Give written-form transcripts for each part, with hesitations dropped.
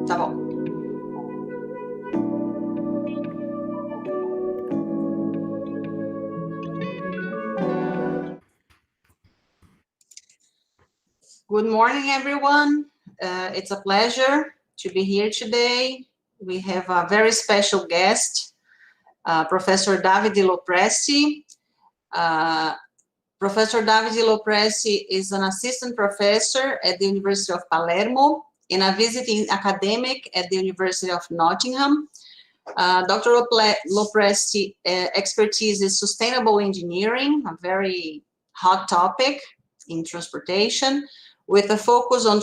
Tá bom. Good morning, everyone. It's a pleasure to be here today. We have a very special guest, Professor Davide Presti. Professor Davide Presti is an assistant professor at the University of Palermo and a visiting academic at the University of Nottingham. Dr. Presti expertise is sustainable engineering, a very hot topic in transportation, with a focus on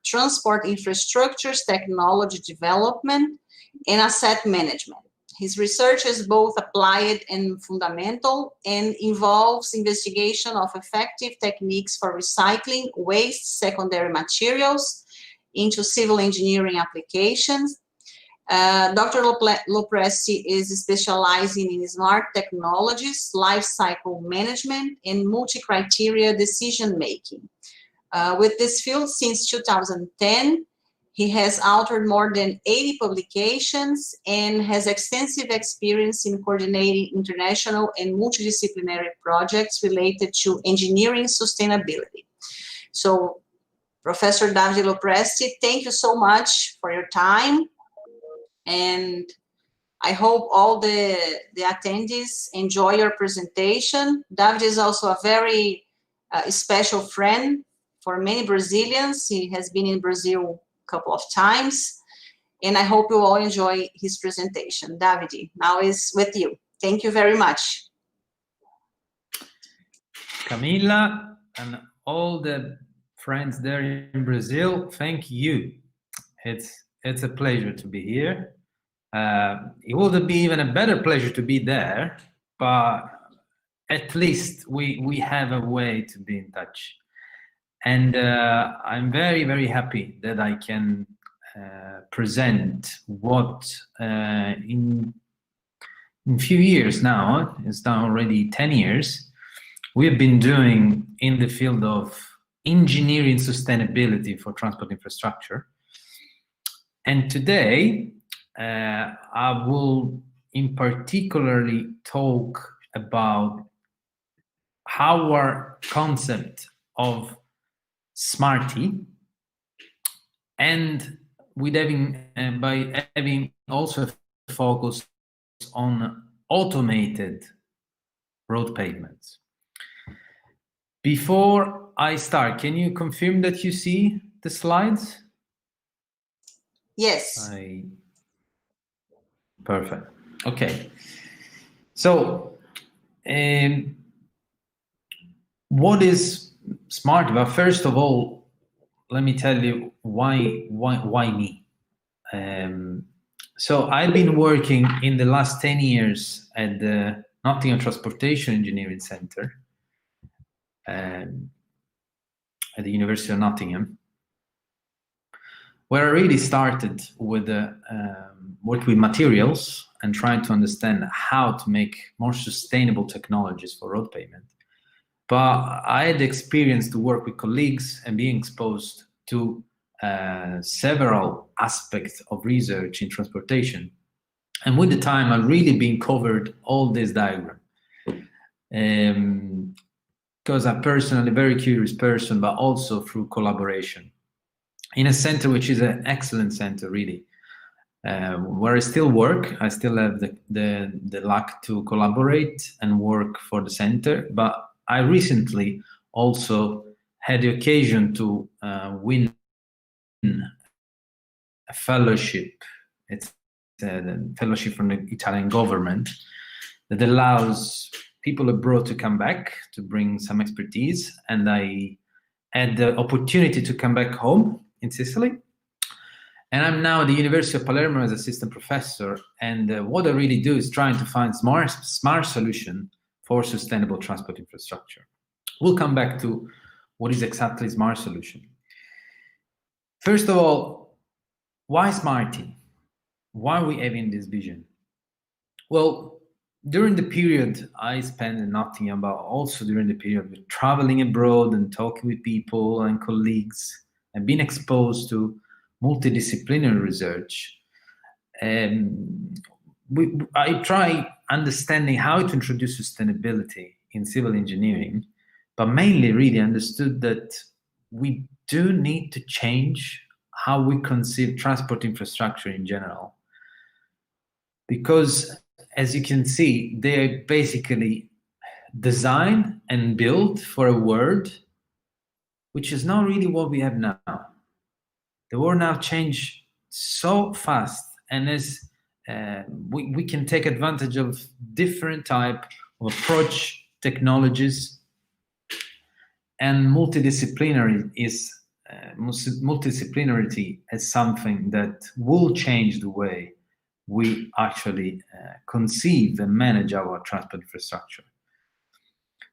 transport infrastructures, technology development, and asset management. His research is both applied and fundamental and involves investigation of effective techniques for recycling waste secondary materials into civil engineering applications. Dr. Presti is specializing in smart technologies, life cycle management, and multi-criteria decision-making. With this field since 2010, he has authored more than 80 publications and has extensive experience in coordinating international and multidisciplinary projects related to engineering sustainability. So, Professor Davide Presti, thank you so much for your time. And I hope all the attendees enjoy your presentation. Davide is also a very special friend for many Brazilians. He has been in Brazil a couple of times, and I hope you all enjoy his presentation. Davide, now is with you. Thank you very much. Camila and all the friends there in Brazil, thank you. It's a pleasure to be here. It would be even a better pleasure to be there, but at least we have a way to be in touch. And I'm very, very happy that I can present what in few years now, it's now already 10 years, we have been doing in the field of engineering sustainability for transport infrastructure. And today, I will in particularly talk about our concept of SMARTI, and with by having also a focus on automated road pavements. Before I start, can you confirm that you see the slides? Yes. Perfect. Okay. So, what is SMARTI? Well, first of all, let me tell you why me. So I've been working in the last 10 years at the Nottingham Transportation Engineering Centre at the University of Nottingham, where I really started with work with materials and trying to understand how to make more sustainable technologies for road pavement. But I had the experience to work with colleagues and being exposed to several aspects of research in transportation. And with the time, I've really been covered all this diagram. Because I'm personally a very curious person, but also through collaboration. In a center which is an excellent center, really, where I still work. I still have the luck to collaborate and work for the center, but I recently also had the occasion to win a fellowship. It's a fellowship from the Italian government that allows people abroad to come back to bring some expertise. And I had the opportunity to come back home in Sicily. And I'm now at the University of Palermo as assistant professor. And what I really do is trying to find smart solution for sustainable transport infrastructure. We'll come back to what is exactly smart solution. First of all, why SMARTI? Why are we having this vision? Well, during the period I spent in Nottingham, but also during the period of traveling abroad and talking with people and colleagues and being exposed to multidisciplinary research, I try understanding how to introduce sustainability in civil engineering, but mainly really understood that we do need to change how we conceive transport infrastructure in general. Because as you can see, they're basically designed and built for a world which is not really what we have now. The world now changed so fast, and as we can take advantage of different type of approach technologies, and multidisciplinarity is something that will change the way we actually conceive and manage our transport infrastructure.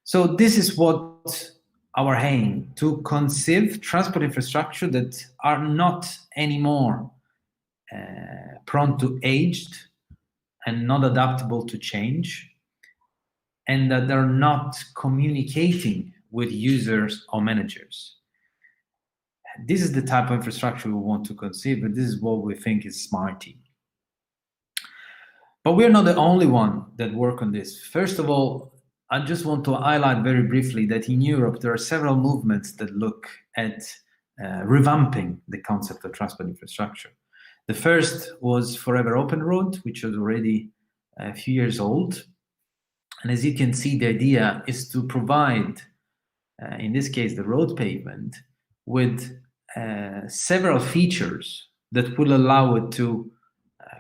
So this is what our aim, to conceive transport infrastructure that are not anymore prone to aged and not adaptable to change, and that they're not communicating with users or managers. This is the type of infrastructure we want to conceive, and this is what we think is SMARTI. But we're not the only one that work on this. First of all, I just want to highlight very briefly that in Europe, there are several movements that look at revamping the concept of transport infrastructure. The first was Forever Open Road, which was already a few years old. And as you can see, the idea is to provide, in this case, the road pavement with several features that will allow it to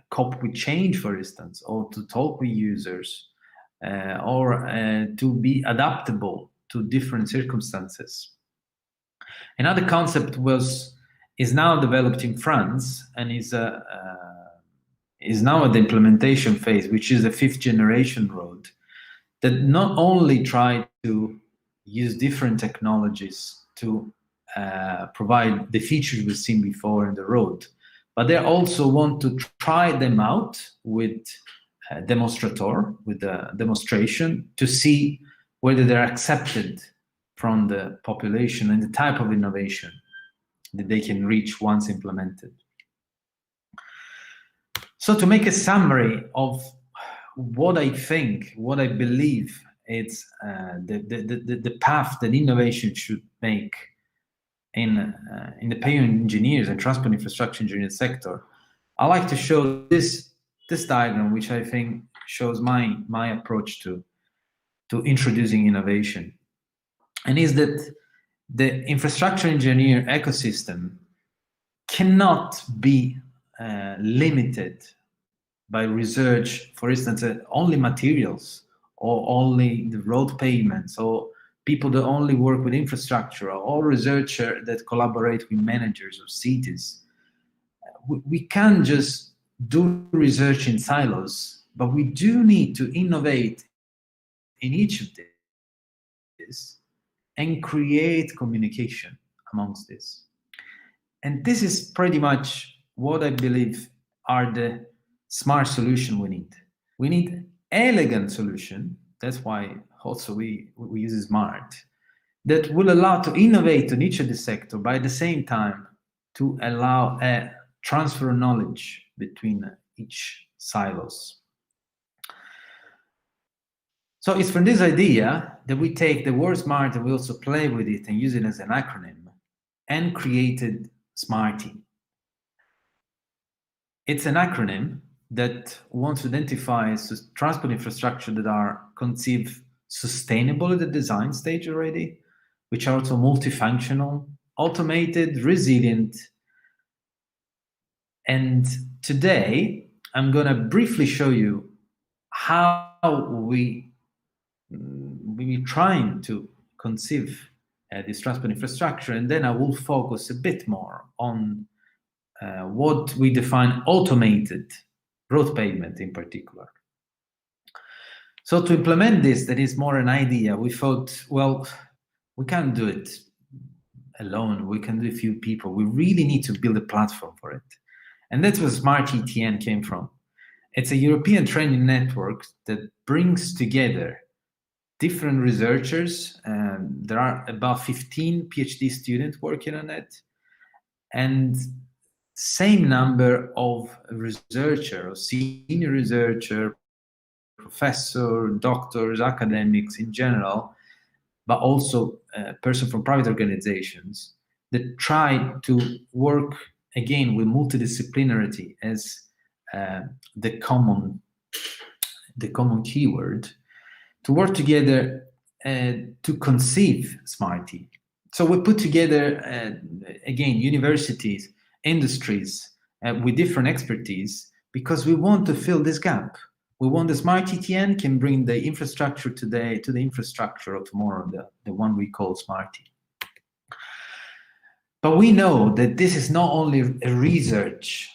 cope with change, for instance, or to talk with users, or to be adaptable to different circumstances. Another concept is now developed in France and is now at the implementation phase, which is a 5th generation road that not only try to use different technologies to provide the features we've seen before in the road, but they also want to try them out with a demonstrator, with a demonstration, to see whether they're accepted from the population and the type of innovation that they can reach once implemented. So to make a summary of what I think, what I believe it's the path that innovation should make in the pavement engineers and transport infrastructure engineering sector, I like to show this diagram, which I think shows my approach to introducing innovation, and is that the infrastructure engineer ecosystem cannot be limited by research, for instance, only materials, or only the road pavements, or people that only work with infrastructure, or all researchers that collaborate with managers of cities. We can't just do research in silos, but we do need to innovate in each of these and create communication amongst this. And this is pretty much what I believe are the smart solution we need. We need elegant solution. That's why also we use smart, that will allow to innovate in each of the sector, by the same time to allow a transfer of knowledge between each silos. So it's from this idea that we take the word smart and we also play with it and use it as an acronym, and created SMARTI. It's an acronym that wants to identify transport infrastructure that are conceived sustainable at the design stage already, which are also multifunctional, automated, resilient. And today, I'm going to briefly show you how we trying to conceive this transport infrastructure, and then I will focus a bit more on what we define automated road pavement in particular. So to implement this, that is more an idea. We thought, well, we can't do it alone. We can do a few people. We really need to build a platform for it. And that's where SMARTI ETN came from. It's a European training network that brings together different researchers. There are about 15 PhD students working on it, and same number of researchers, senior researcher, professor, doctors, academics in general, but also person from private organizations that try to work again with multidisciplinarity as the common keyword, to work together to conceive SMARTI. So we put together again universities, industries with different expertise, because we want to fill this gap. We want the smart ETN can bring the infrastructure today to the infrastructure of tomorrow, the one we call SMARTI. But we know that this is not only a research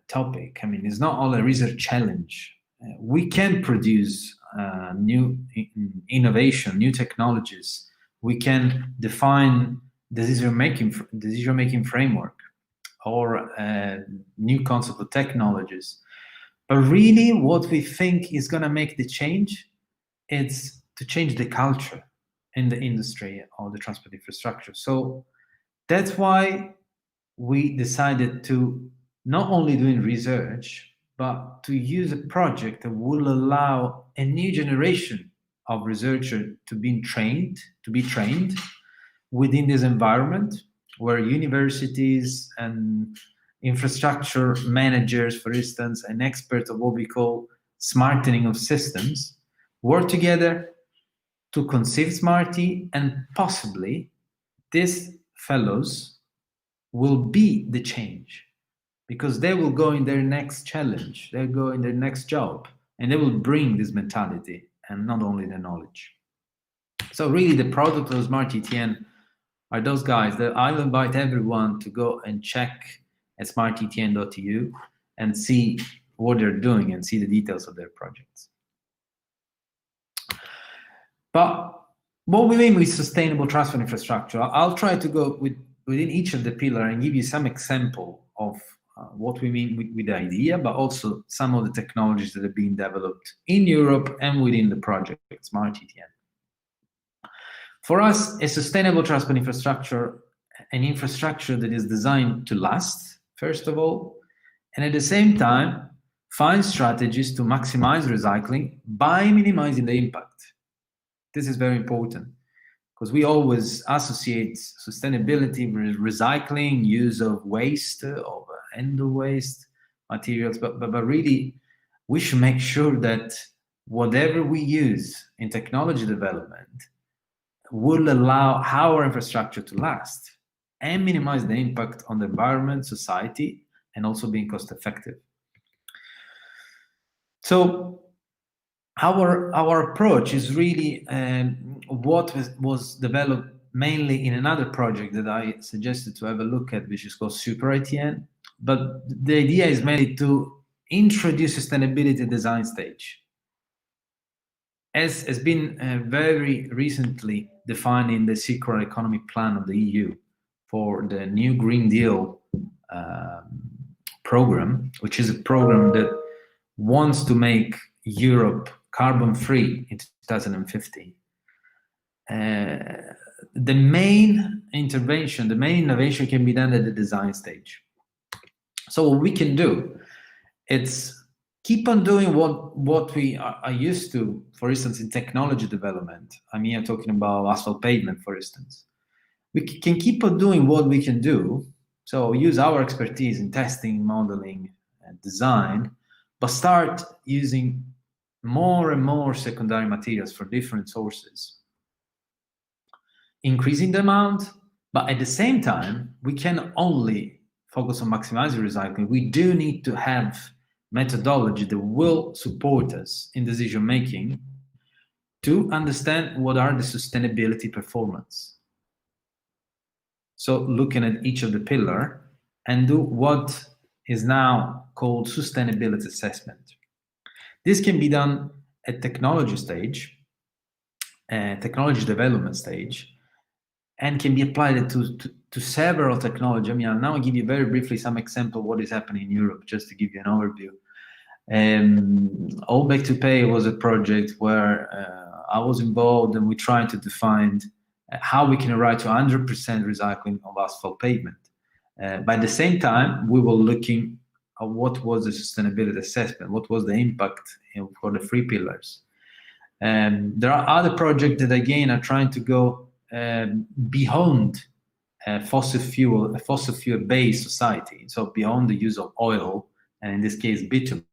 topic. I mean, it's not only a research challenge. We can produce new innovation, new technologies. We can define decision-making framework, or new concept of technologies. But really what we think is going to make the change is to change the culture in the industry or the transport infrastructure. So that's why we decided to not only doing research, but to use a project that will allow a new generation of researchers to be trained within this environment, where universities and infrastructure managers, for instance, and experts of what we call smartening of systems, work together to conceive SMARTI, and possibly these fellows will be the change, because they will go in their next challenge, they'll go in their next job, and they will bring this mentality and not only the knowledge. So really the product of SMARTI ETN are those guys that I'll invite everyone to go and check at smartetn.eu and see what they're doing and see the details of their projects. But what we mean with sustainable transport infrastructure, I'll try to go within each of the pillars and give you some example of what we mean with the idea, but also some of the technologies that are being developed in Europe and within the project SMARTI. For us, a sustainable transport infrastructure, an infrastructure that is designed to last, first of all, and at the same time, find strategies to maximize recycling by minimizing the impact. This is very important because we always associate sustainability with recycling, use of waste, of end of waste materials, but really we should make sure that whatever we use in technology development will allow our infrastructure to last and minimize the impact on the environment, society, and also being cost effective. So our approach is really what was developed mainly in another project that I suggested to have a look at, which is called Super ITN. But the idea is mainly to introduce sustainability design stage. As has been very recently defined in the Circular Economy Plan of the EU for the new Green Deal program, which is a program that wants to make Europe carbon-free in 2050. The main intervention, the main innovation can be done at the design stage. So what we can do, it's keep on doing what we are used to, for instance, in technology development. I'm here talking about asphalt pavement, for instance. We can keep on doing what we can do, so use our expertise in testing, modeling, and design, but start using more and more secondary materials for different sources, increasing the amount, but at the same time, we can only focus on maximizing recycling. We do need to have methodology that will support us in decision making to understand what are the sustainability performance. So looking at each of the pillar and do what is now called sustainability assessment. This can be done at technology stage, technology development stage, and can be applied to several technologies. I mean, I'll now give you very briefly some example of what is happening in Europe, just to give you an overview. All Back to Pay was a project where I was involved, and we tried to define how we can arrive to 100% recycling of asphalt pavement. By the same time, we were looking at what was the sustainability assessment, what was the impact for the 3 pillars. There are other projects that again are trying to go beyond fossil fuel based society, so beyond the use of oil, and in this case bitumen.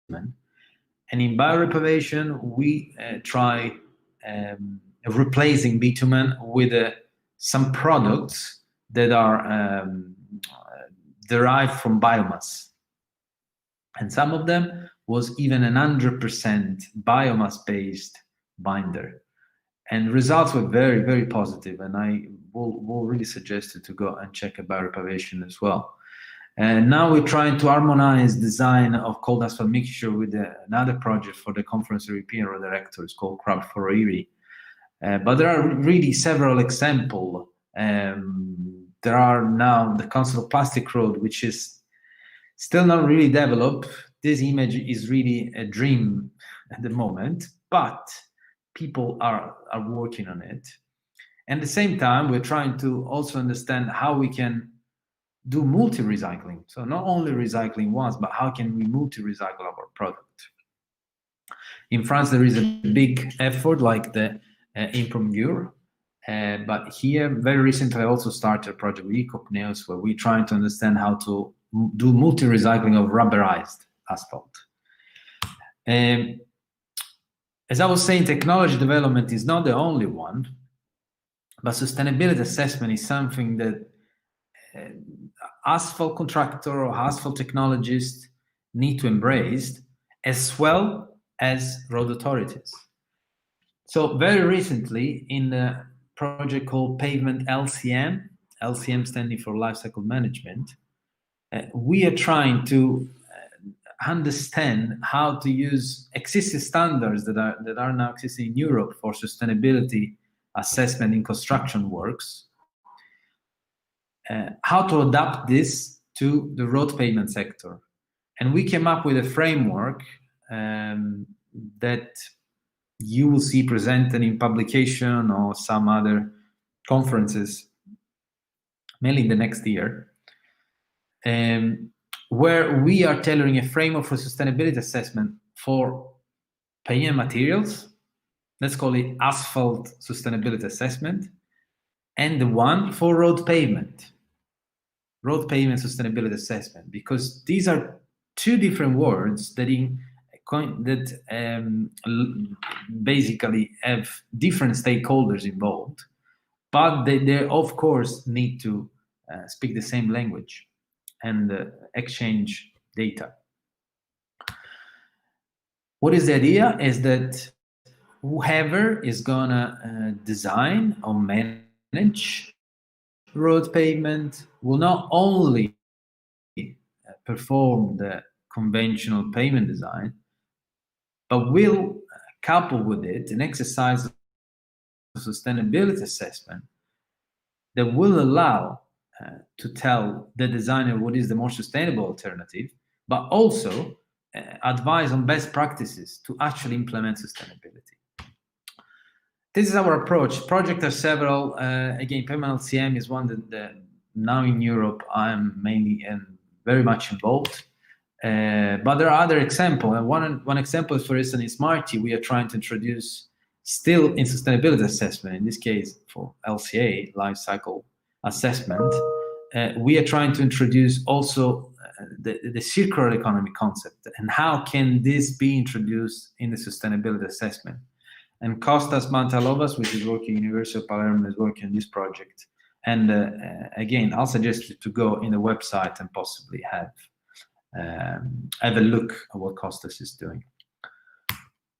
And in bioreparation, we try replacing bitumen with some products that are derived from biomass, and some of them was even 100% biomass based binder. And results were very, very positive, and I will really suggest you to go and check about reparation as well. And now we're trying to harmonize design of cold asphalt mixture with another project for the Conference of European Road Directors called CRAB for ERI. But there are really several examples. There are now the Council of Plastic Road, which is still not really developed. This image is really a dream at the moment, but people are working on it. And at the same time, we're trying to also understand how we can do multi-recycling. So not only recycling once, but how can we multi-recycle our product? In France, there is a big effort like the Imprimure, but here, very recently, I also started a project with Ecopneus where we're trying to understand how to do multi-recycling of rubberized asphalt. As I was saying, technology development is not the only one, but sustainability assessment is something that asphalt contractor or asphalt technologists need to embrace, as well as road authorities. So very recently, in a project called Pavement LCM, LCM standing for Life Cycle Management, we are trying to understand how to use existing standards that are now existing in Europe for sustainability assessment in construction works, how to adapt this to the road pavement sector. And we came up with a framework that you will see presented in publication or some other conferences, mainly in the next year, where we are tailoring a framework for sustainability assessment for pavement materials. Let's call it asphalt sustainability assessment, and the one for road pavement sustainability assessment, because these are two different words that basically have different stakeholders involved, but they of course need to speak the same language and exchange data. What is the idea? Is that whoever is gonna design or manage road pavement will not only perform the conventional pavement design, but will couple with it an exercise of sustainability assessment that will allow to tell the designer what is the more sustainable alternative, but also advise on best practices to actually implement sustainability. This is our approach. Projects are several. Again, Pavement LCM is one that now in Europe I'm mainly and very much involved. But there are other examples. And one example is, for instance, in SMARTI, we are trying to introduce, still in sustainability assessment, in this case for LCA, life cycle assessment, we are trying to introduce also the circular economy concept, and how can this be introduced in the sustainability assessment. And Kostas Mantalovas, which is working at University of Palermo, is working on this project. And again, I'll suggest you to go in the website and possibly have a look at what Kostas is doing.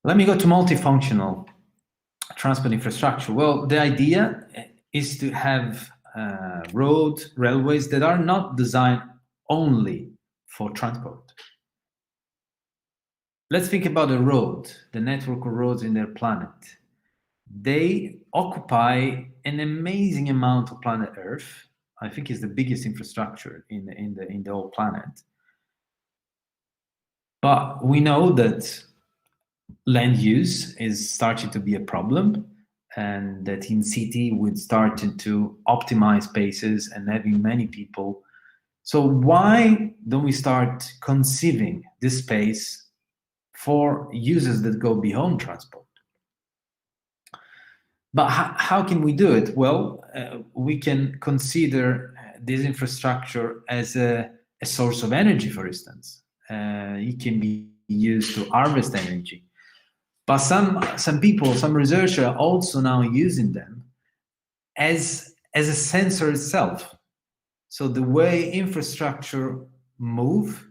Let me go to multifunctional transport infrastructure. Well, the idea is to have railways that are not designed only for transport. Let's think about the road, the network of roads in their planet. They occupy an amazing amount of planet Earth. I think it's the biggest infrastructure in the whole planet. But we know that land use is starting to be a problem, and that in city we're starting to optimize spaces and having many people. So why don't we start conceiving this space for uses that go beyond transport? But how can we do it? Well, we can consider this infrastructure as a source of energy, for instance. It can be used to harvest energy. But some people, some researchers are also now using them as a sensor itself. So the way infrastructure move,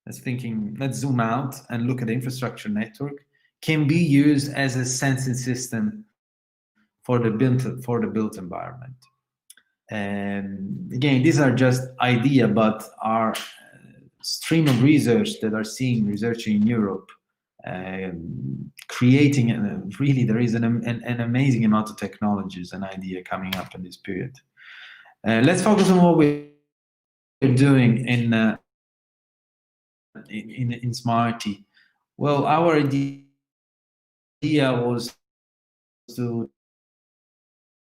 let's zoom out and look at the infrastructure network, can be used as a sensing system for the built environment. And again, these are just ideas, but our stream of research that are seeing researching in Europe, creating really there is an amazing amount of technologies and idea coming up in this period. Let's focus on what we're doing in SMARTI. Well, our idea was to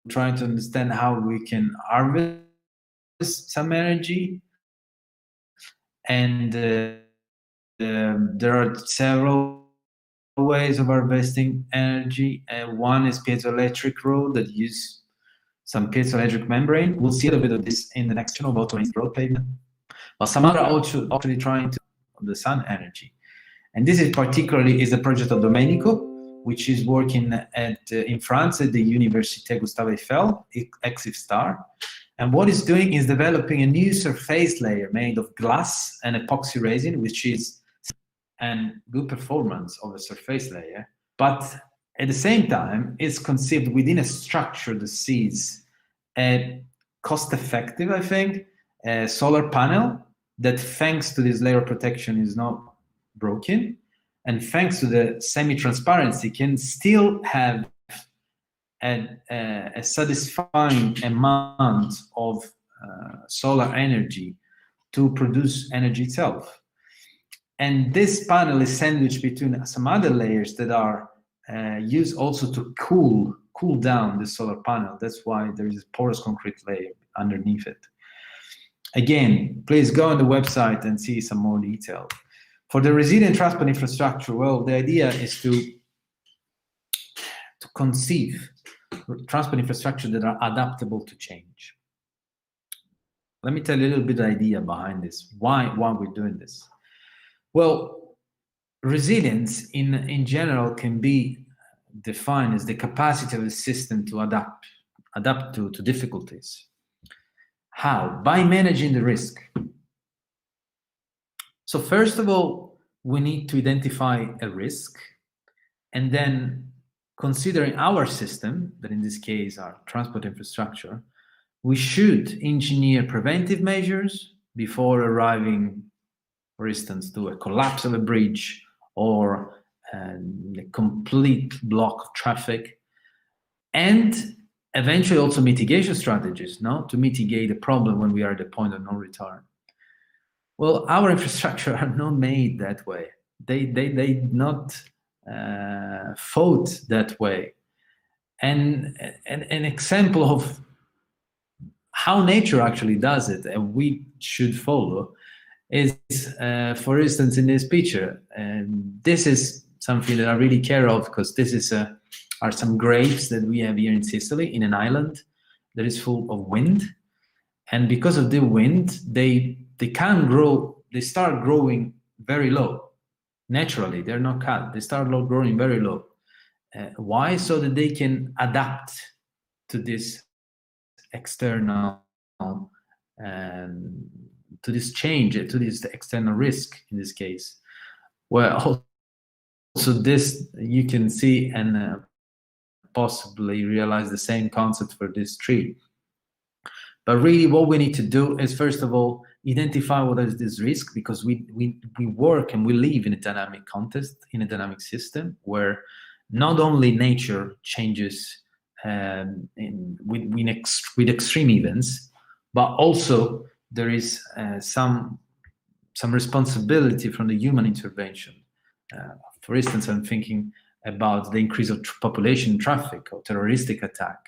try to understand how we can harvest some energy, and there are several ways of harvesting energy. One is piezoelectric road that use some piezoelectric membrane. We'll see a little bit of this in the next about road pavement. But some other also actually trying to the sun energy. And this is particularly is the project of Domenico, which is working in France at the Université Gustave Eiffel, EESC-USP. And what it's doing is developing a new surface layer made of glass and epoxy resin, which is and good performance of a surface layer, but at the same time, it's conceived within a structure that sees a cost-effective, I think, solar panel that, thanks to this layer of protection, is not broken, and thanks to the semi-transparency, can still have a satisfying amount of solar energy to produce energy itself. And this panel is sandwiched between some other layers that are used also to cool down the solar panel. That's why there is a porous concrete layer underneath it. Again, please go on the website and see some more detail. For the resilient transport infrastructure, well, the idea is to conceive transport infrastructure that are adaptable to change. Let me tell you a little bit of the idea behind this, why we're doing this. Well, resilience in general can be defined as the capacity of the system to adapt to difficulties. How? By managing the risk. So first of all, we need to identify a risk, and then considering our system, that in this case our transport infrastructure, we should engineer preventive measures before arriving, for instance, to a collapse of a bridge or a complete block of traffic, and eventually also mitigation strategies, to mitigate the problem when we are at the point of no return. Well, our infrastructure are not made that way. They not thought that way. And an example of how nature actually does it, and we should follow, is, for instance, in this picture. And this is something that I really care of, because this is are some grapes that we have here in Sicily, in an island that is full of wind. And because of the wind, they can't grow, they start growing very low. Naturally, they're not cut, they start growing very low. Why? So that they can adapt to this external, to this change, to this external risk in this case. Well, also this you can see and possibly realize the same concept for this tree. But really what we need to do is, first of all, identify what is this risk, because we work and we live in a dynamic context, in a dynamic system, where not only nature changes with extreme events, but also there is some responsibility from the human intervention. For instance, I'm thinking about the increase of population traffic or terroristic attack.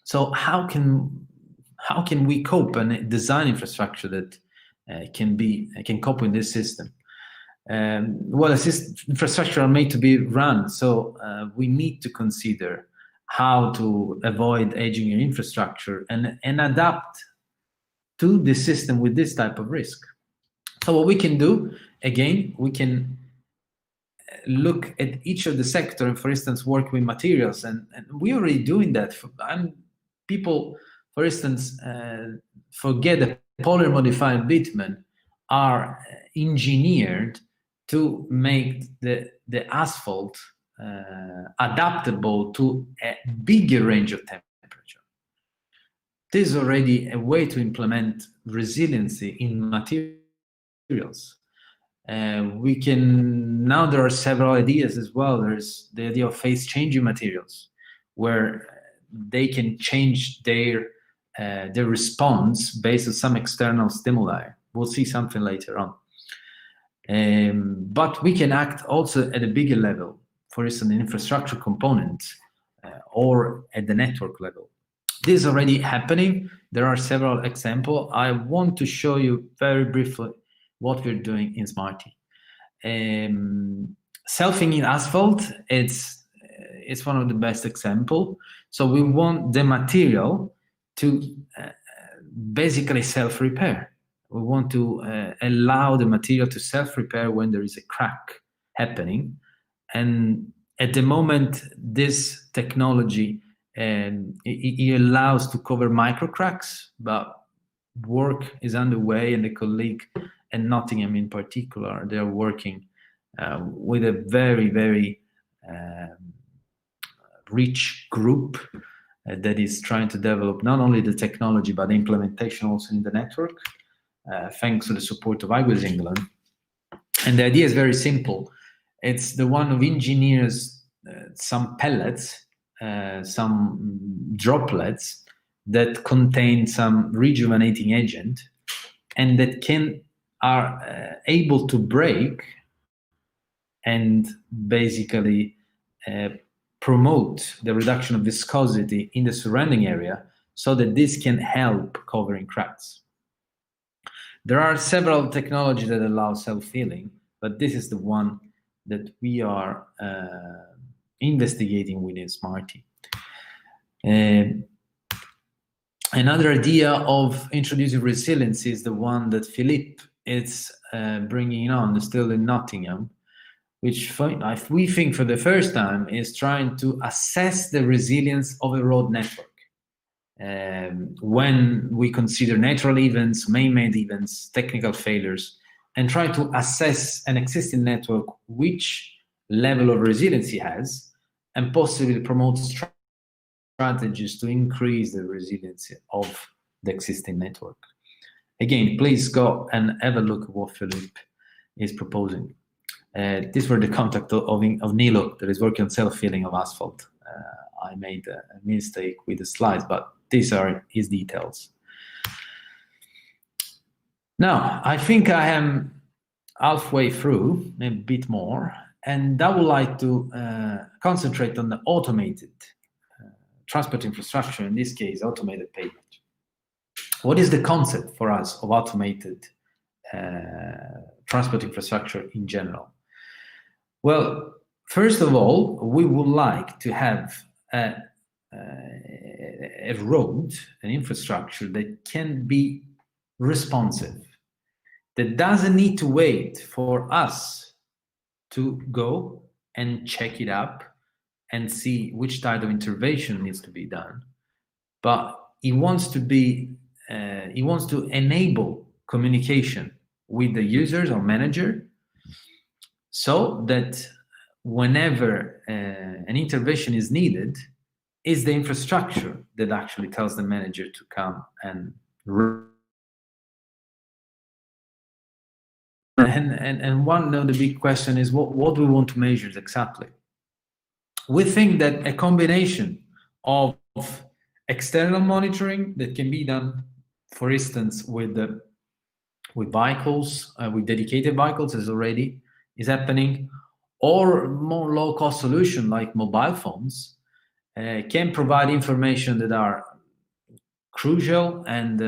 So how can we cope and design infrastructure that can cope with this system? Well, infrastructure are made to be run, so we need to consider how to avoid aging in infrastructure and adapt to the system with this type of risk. So what we can do, again, we can look at each of the sector and, for instance, work with materials, and we're already doing that. People, for instance, forget that polymer modified bitumen are engineered to make the asphalt adaptable to a bigger range of temperature. This is already a way to implement resiliency in materials. We can, now there are several ideas as well. There's the idea of phase changing materials, where they can change their response based on some external stimuli. We'll see something later on. But we can act also at a bigger level, for instance, an infrastructure component or at the network level. This is already happening. There are several examples. I want to show you very briefly what we're doing in SMARTI. Selfing in asphalt, it's one of the best examples. So we want the material to basically self-repair. We want to allow the material to self-repair when there is a crack happening. And at the moment, this technology, it allows to cover micro cracks, but work is underway, and the colleague at Nottingham in particular, they're working with a very, very rich group that is trying to develop not only the technology, but the implementation also in the network, thanks to the support of IGWIS England. And the idea is very simple. It's the one of engineers some pellets some droplets that contain some rejuvenating agent, and that are able to break and basically promote the reduction of viscosity in the surrounding area, so that this can help covering cracks. There are several technologies that allow self-healing, but this is the one that we are investigating within SMARTI. Another idea of introducing resilience is the one that Philippe is bringing on, still in Nottingham, which we think for the first time is trying to assess the resilience of a road network. When we consider natural events, man-made events, technical failures, and try to assess an existing network which level of resiliency has, and possibly promote strategies to increase the resiliency of the existing network. Again, please go and have a look at what Philippe is proposing. These were the contact of Nilo, that is working on self-healing of asphalt. I made a mistake with the slides, but these are his details. Now, I think I am halfway through, maybe a bit more, and I would like to concentrate on the automated transport infrastructure, in this case, automated pavement. What is the concept for us of automated transport infrastructure in general? Well, first of all, we would like to have a road, an infrastructure that can be responsive, that doesn't need to wait for us to go and check it up and see which type of intervention needs to be done. But it wants to enable communication with the users or manager, so that whenever an intervention is needed, is the infrastructure that actually tells the manager to come and one of the big question is what do we want to measure exactly? We think that a combination of external monitoring that can be done, for instance, with vehicles, with dedicated vehicles, as already is happening, or more low-cost solution like mobile phones, can provide information that are crucial and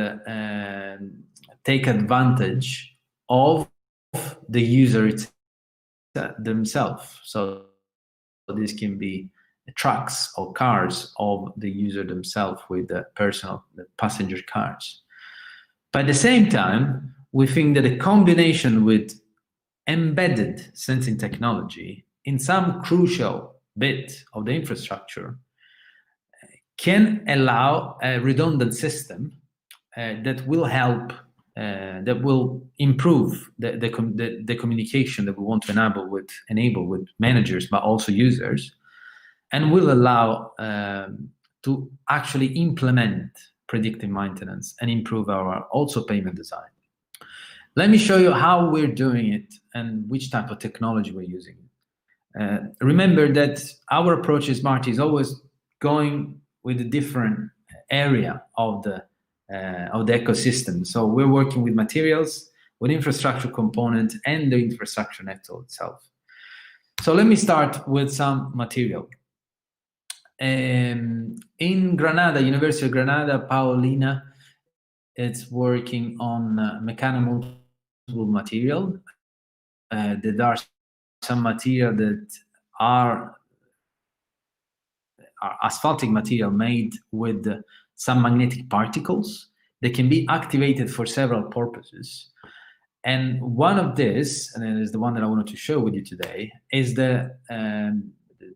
take advantage of the user themselves. So this can be trucks or cars of the user themselves with the passenger cars. But at the same time, we think that a combination with embedded sensing technology in some crucial bit of the infrastructure can allow a redundant system that will help, that will improve the communication that we want to enable with managers, but also users, and will allow to actually implement predictive maintenance and improve our also payment design. Let me show you how we're doing it and which type of technology we're using. Remember that our approach is SMARTI is always going with a different area of the ecosystem. So we're working with materials, with infrastructure component, and the infrastructure network itself. So let me start with some material. In Granada, University of Granada, Paolina, it's working on mechanical material. There are some material that are asphaltic material made with some magnetic particles that can be activated for several purposes. And one of this, and it is the one that I wanted to show with you today, is the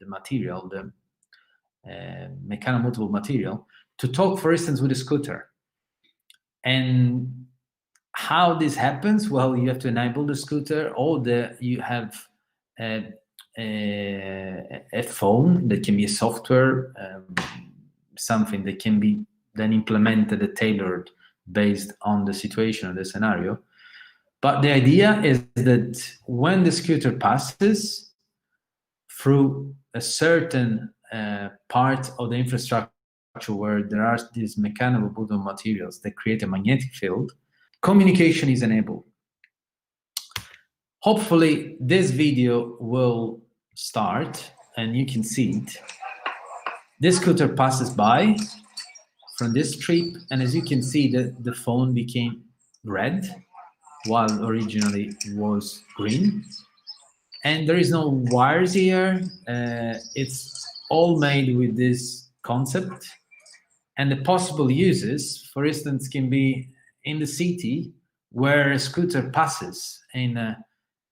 material, the mechano-mutable material, to talk, for instance, with a scooter. And how this happens? Well, you have to enable the scooter, or you have a phone that can be a software, something that can be then implemented and tailored based on the situation or the scenario. But the idea is that when the scooter passes through a certain part of the infrastructure where there are these mechanobuddle materials that create a magnetic field, communication is enabled. Hopefully this video will start and you can see it. This scooter passes by from this strip, and as you can see, the phone became red while originally it was green. And there is no wires here. It's all made with this concept. And the possible uses, for instance, can be in the city where a scooter passes in a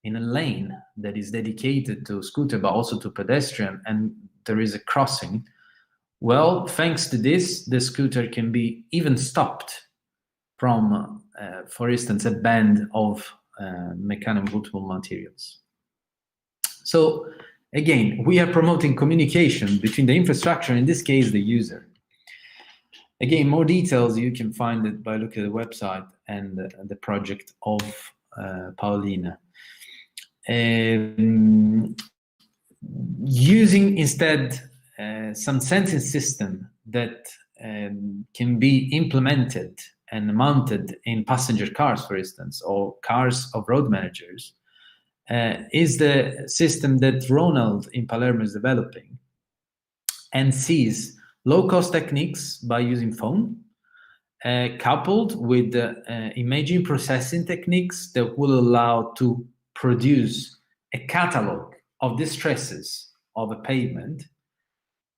lane that is dedicated to scooter, but also to pedestrian, and there is a crossing. Well, thanks to this, the scooter can be even stopped from, for instance, a band of mechanobuddle materials. So again, we are promoting communication between the infrastructure, in this case, the user. Again, more details you can find it by looking at the website and the project of Paolina. Using instead some sensing system that can be implemented and mounted in passenger cars, for instance, or cars of road managers, is the system that Ronald in Palermo is developing, and sees low-cost techniques by using phone, coupled with imaging processing techniques that will allow to produce a catalog of the stresses of a pavement,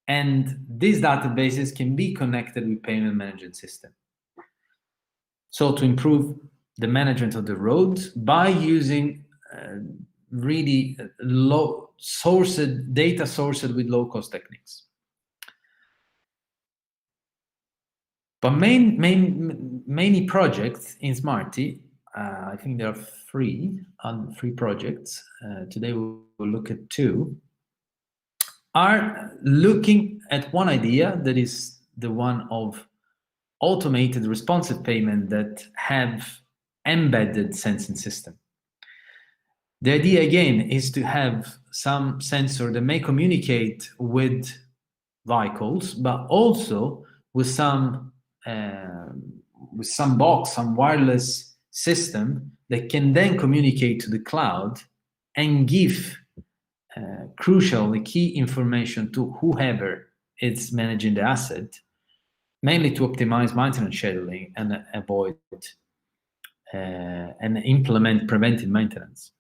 and these databases can be connected with pavement management system. So to improve the management of the roads by using really low sourced data sourced with low-cost techniques. But many projects in SMARTI, I think there are three projects. Today we will look at two, are looking at one idea that is the one of automated responsive payment that have embedded sensing system. The idea again is to have some sensor that may communicate with vehicles, but also with some box, some wireless system that can then communicate to the cloud and give crucial, key information to whoever is managing the asset, mainly to optimize maintenance scheduling and avoid and implement preventive maintenance.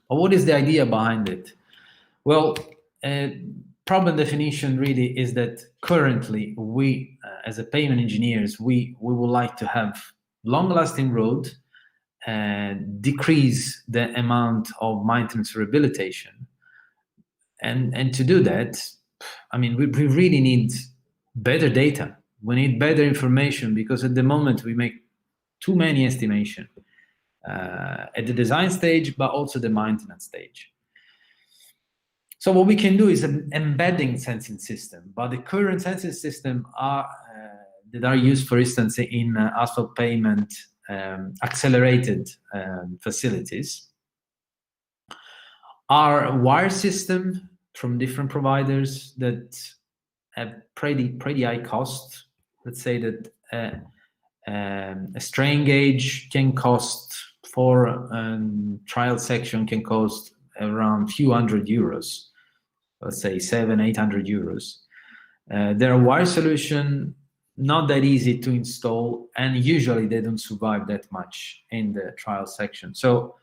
But what is the idea behind it? Well, problem definition really is that currently we, as a pavement engineers, we would like to have long-lasting road, decrease the amount of maintenance rehabilitation. And to do that, I mean, we really need better data. We need better information, because at the moment we make too many estimation at the design stage, but also the maintenance stage. So what we can do is an embedding sensing system, but the current sensing system that are used, for instance, in asphalt pavement accelerated facilities are wire system from different providers that have pretty high cost. Let's say that a strain gauge can cost, for trial section can cost around few hundred euros, let's say 700-800 euros. There are wire solution, not that easy to install, and usually they don't survive that much in the trial section. So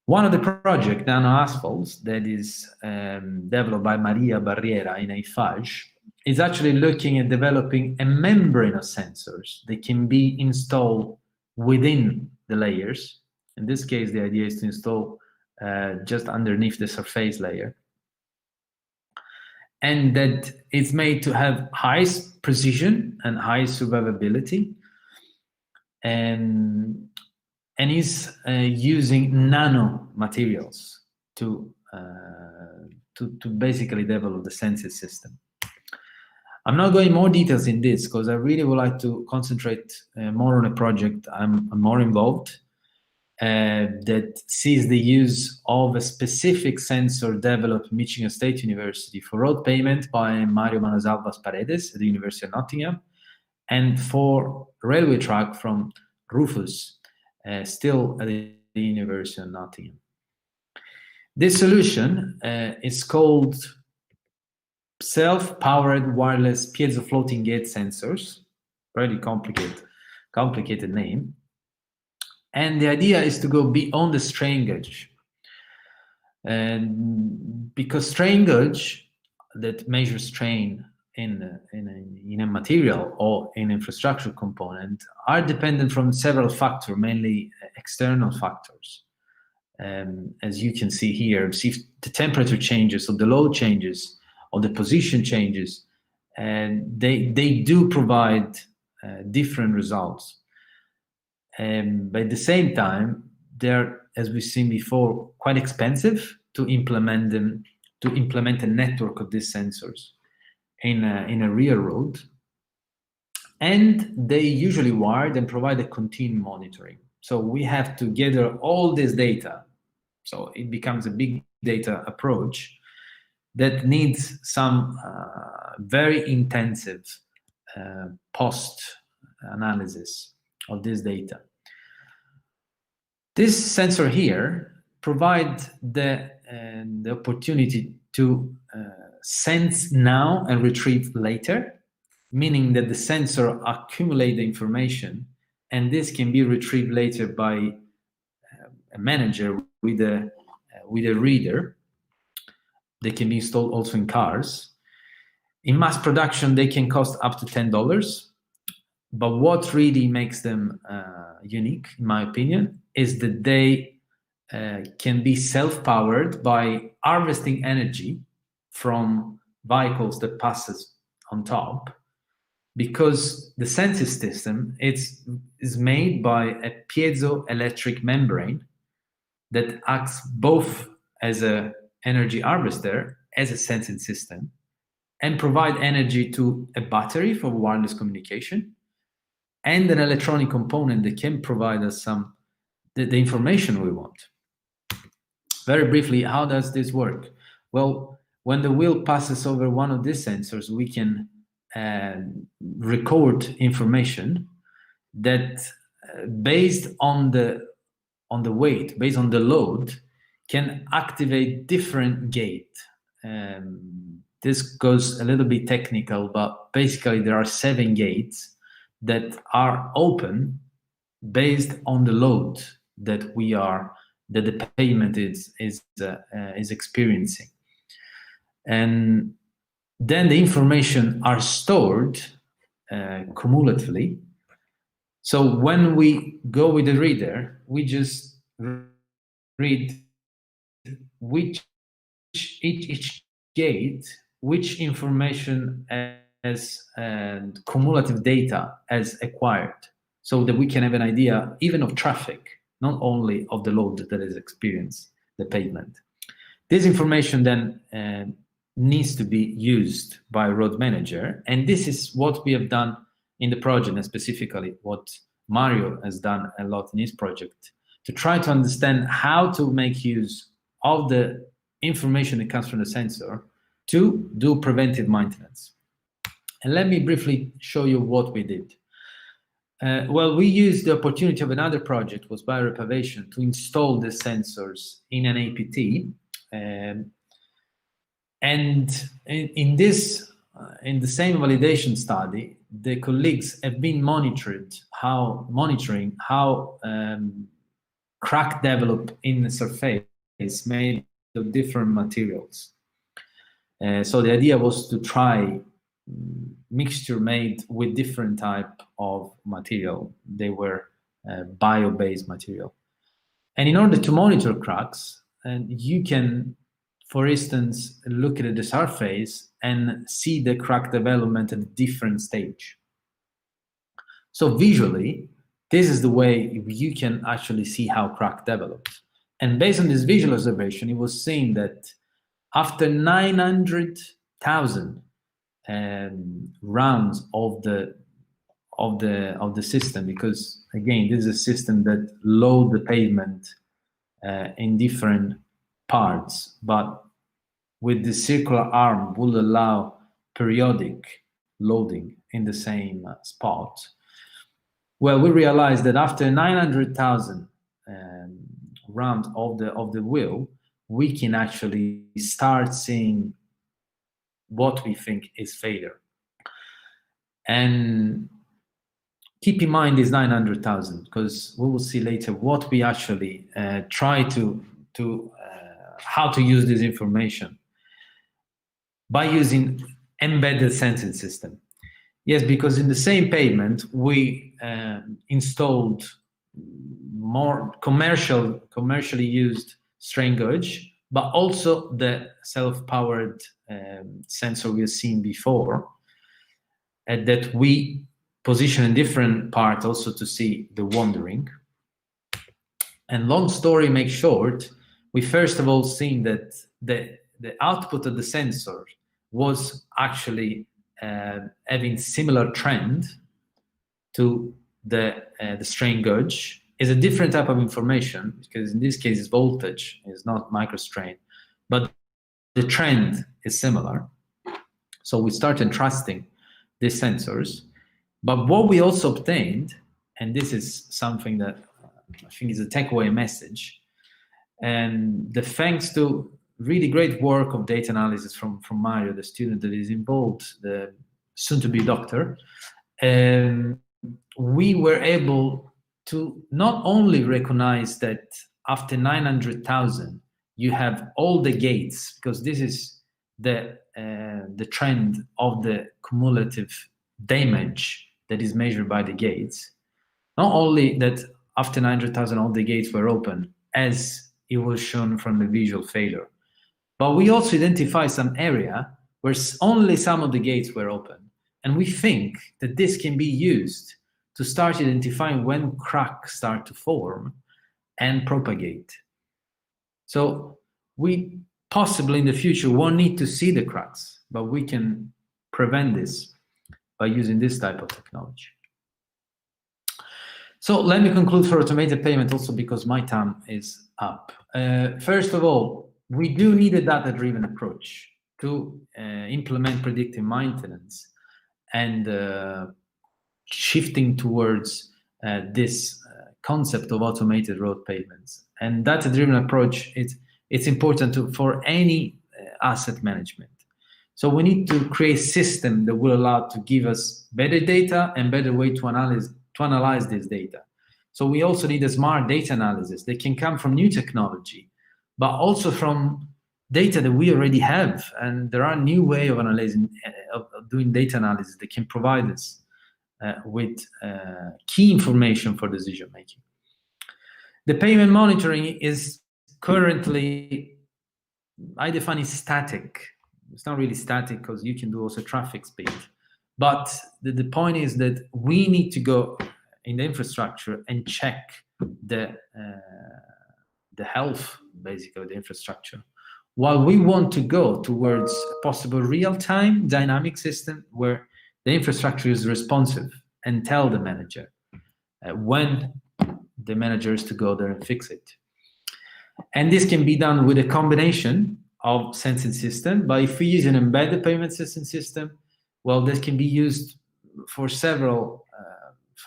one of the projects, Nano Asphalts, that is developed by Maria Barriera in Eiffage, is actually looking at developing a membrane of sensors that can be installed within the layers. In this case, the idea is to install just underneath the surface layer. And that it's made to have high precision and high survivability, and is using nano materials to basically develop the sensing system. I'm not going more details in this because I really would like to concentrate more on a project I'm more involved. that sees the use of a specific sensor developed at Michigan State University for road pavement by Mario Manosalvas Paredes at the University of Nottingham, and for railway track from Rufus, still at the University of Nottingham. This solution is called self-powered wireless piezo floating gate sensors, very complicated name. And the idea is to go beyond the strain gauge. And because strain gauge that measures strain in a material or in infrastructure component are dependent from several factors, mainly external factors. As you can see here, see if the temperature changes or the load changes or the position changes, and they do provide different results. But at the same time, they're, as we've seen before, quite expensive to implement them, to implement a network of these sensors in a real road. And they usually wired and provide a continuous monitoring. So we have to gather all this data. So it becomes a big data approach that needs some very intensive post-analysis of this data. This sensor here provides the opportunity to sense now and retrieve later, meaning that the sensor accumulates the information, and this can be retrieved later by a manager with a reader. They can be installed also in cars. In mass production, they can cost up to $10. But what really makes them unique, in my opinion, is that they can be self-powered by harvesting energy from vehicles that passes on top, because the sensing system is made by a piezoelectric membrane that acts both as an energy harvester, as a sensing system, and provide energy to a battery for wireless communication, and an electronic component that can provide us the information we want. Very briefly, how does this work? Well, when the wheel passes over one of these sensors, we can record information that, based on the weight, based on the load, can activate different gate. This goes a little bit technical, but basically there are 7 gates that are open based on the load that the pavement is experiencing. And then the information are stored cumulatively. So when we go with the reader, we just read each gate, which information as cumulative data as acquired, so that we can have an idea even of traffic, not only of the load that is experienced the pavement. This information then needs to be used by a road manager, and this is what we have done in the project, and specifically what Mario has done a lot in his project, to try to understand how to make use of the information that comes from the sensor to do preventive maintenance. And let me briefly show you what we did. Well, we used the opportunity of another project, was biorepavation, to install the sensors in an APT. And in the same validation study, the colleagues have been monitoring how crack develop in the surface made of different materials. So the idea was to try mixture made with different type of material. They were bio-based material. And in order to monitor cracks, you can, for instance, look at the surface and see the crack development at a different stage. So visually, this is the way you can actually see how crack develops. And based on this visual observation, it was seen that after 900,000 rounds of the of the system, because again, this is a system that load the pavement in different parts, but with the circular arm will allow periodic loading in the same spot. Well, we realized that after 900,000 round of the wheel, we can actually start seeing what we think is failure. And keep in mind this 900,000, because we will see later what we actually try to how to use this information by using embedded sensing system. Yes, because in the same pavement we installed more commercially used strain gauge, but also the self-powered sensor we have seen before, that we position in different parts also to see the wandering. And long story make short, we first of all seen that the output of the sensor was actually having similar trend to the strain gauge. Is a different type of information, because in this case it's voltage, it's not microstrain, but the trend is similar. So we started trusting these sensors. But what we also obtained, and this is something that I think is a takeaway message, and thanks to really great work of data analysis from Mario, the student that is involved, the soon-to-be doctor, we were able to not only recognize that after 900,000 you have all the gates, because this is the trend of the cumulative damage that is measured by the gates. Not only that after 900,000 all the gates were open, as it was shown from the visual failure, but we also identify some area where only some of the gates were open. And we think that this can be used to start identifying when cracks start to form and propagate. So we possibly in the future won't need to see the cracks, but we can prevent this by using this type of technology. So let me conclude for automated payment also, because my time is up. First of all, we do need a data-driven approach to implement predictive maintenance and shifting towards this concept of automated road pavements. And data-driven approach, it's important for any asset management. So we need to create a system that will allow to give us better data and better way to analyze this data. So we also need a smart data analysis that can come from new technology, but also from data that we already have. And there are new ways of analyzing, of doing data analysis that can provide us with key information for decision making. The payment monitoring is currently, I define it static. It's not really static because you can do also traffic speed. But the point is that we need to go in the infrastructure and check the health, basically, of the infrastructure. While we want to go towards a possible real-time dynamic system where the infrastructure is responsive and tell the manager when the manager is to go there and fix it. And this can be done with a combination of sensing system, but if we use an embedded payment system, well, this can be used for several